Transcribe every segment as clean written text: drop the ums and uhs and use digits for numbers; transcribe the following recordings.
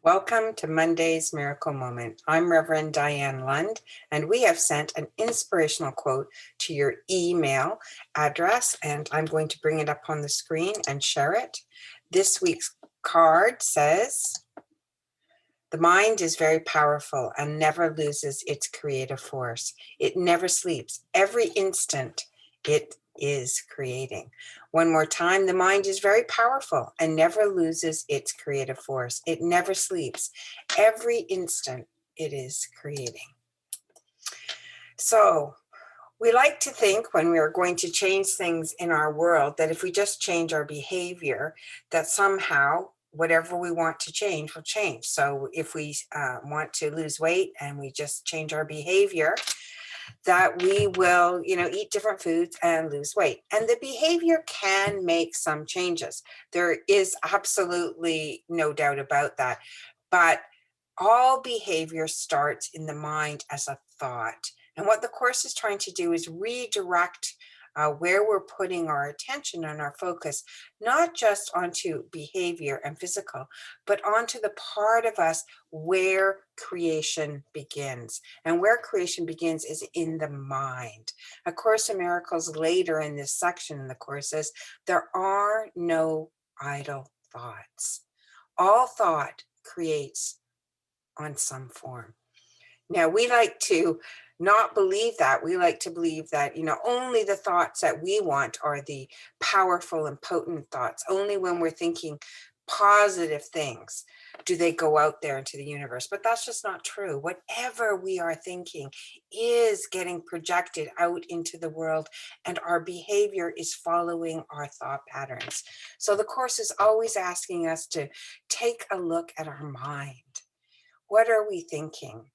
Welcome to Monday's Miracle Moment. I'm Reverend Diane Lund, and we have sent an inspirational quote to your email address, and I'm going to bring it up on the screen and share it. This week's card says, "The mind is very powerful and never loses its creative force. It never sleeps. Every instant it is creating." One more time, the mind is very powerful and never loses its creative force. It never sleeps. Every instant it is creating. So we like to think when we are going to change things in our world that if we just change our behavior, that somehow whatever we want to change will change. So if we want to lose weight and we just change our behavior, that we will, eat different foods and lose weight. And the behavior can make some changes. There is absolutely no doubt about that. But all behavior starts in the mind as a thought. And what the Course is trying to do is redirect where we're putting our attention and our focus, not just onto behavior and physical, but onto the part of us where creation begins. And where creation begins is in the mind. A Course in Miracles later in this section in the Course says, there are no idle thoughts. All thought creates on some form. Now, we like to not believe that. We like to believe that, only the thoughts that we want are the powerful and potent thoughts. Only when we're thinking positive things do they go out there into the universe. But that's just not true. Whatever we are thinking is getting projected out into the world, and our behavior is following our thought patterns. So the Course is always asking us to take a look at our mind. What are we thinking?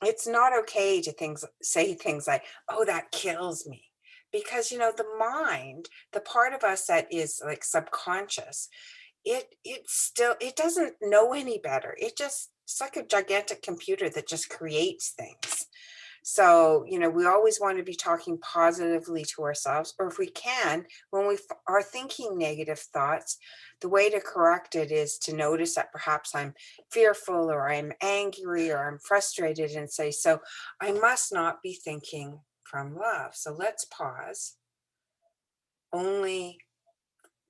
It's not okay to say things like, "Oh, that kills me." Because, the mind, the part of us that is like subconscious, it doesn't know any better. It's like a gigantic computer that just creates things. So, we always want to be talking positively to ourselves, or if we can, when we are thinking negative thoughts, the way to correct it is to notice that perhaps I'm fearful or I'm angry or I'm frustrated and say, so I must not be thinking from love. So let's pause. Only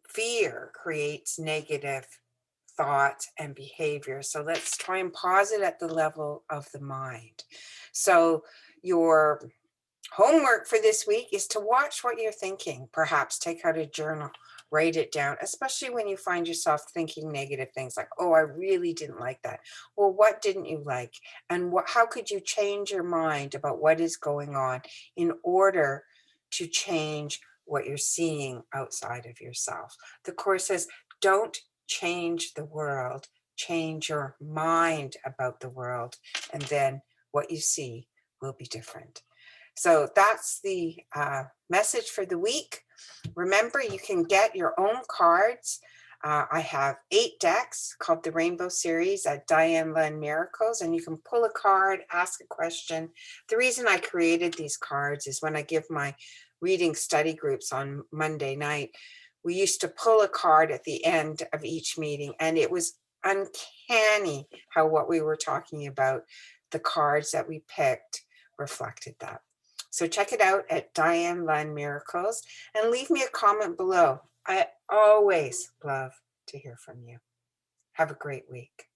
fear creates negative thought and behavior. So let's try and pause it at the level of the mind. So your homework for this week is to watch what you're thinking. Perhaps take out a journal, write it down, especially when you find yourself thinking negative things like, oh, I really didn't like that. Well, what didn't you like? And how could you change your mind about what is going on in order to change what you're seeing outside of yourself? The Course says, don't change the world, change your mind about the world, and then what you see will be different. So that's the message for the week. Remember, you can get your own cards. I have 8 decks called the Rainbow Series at Diane Lund Miracles, and you can pull a card, ask a question. The reason I created these cards is when I give my reading study groups on Monday night, we used to pull a card at the end of each meeting, and it was uncanny how what we were talking about, the cards that we picked, reflected that. So check it out at Diane Lund Miracles and leave me a comment below. I always love to hear from you. Have a great week.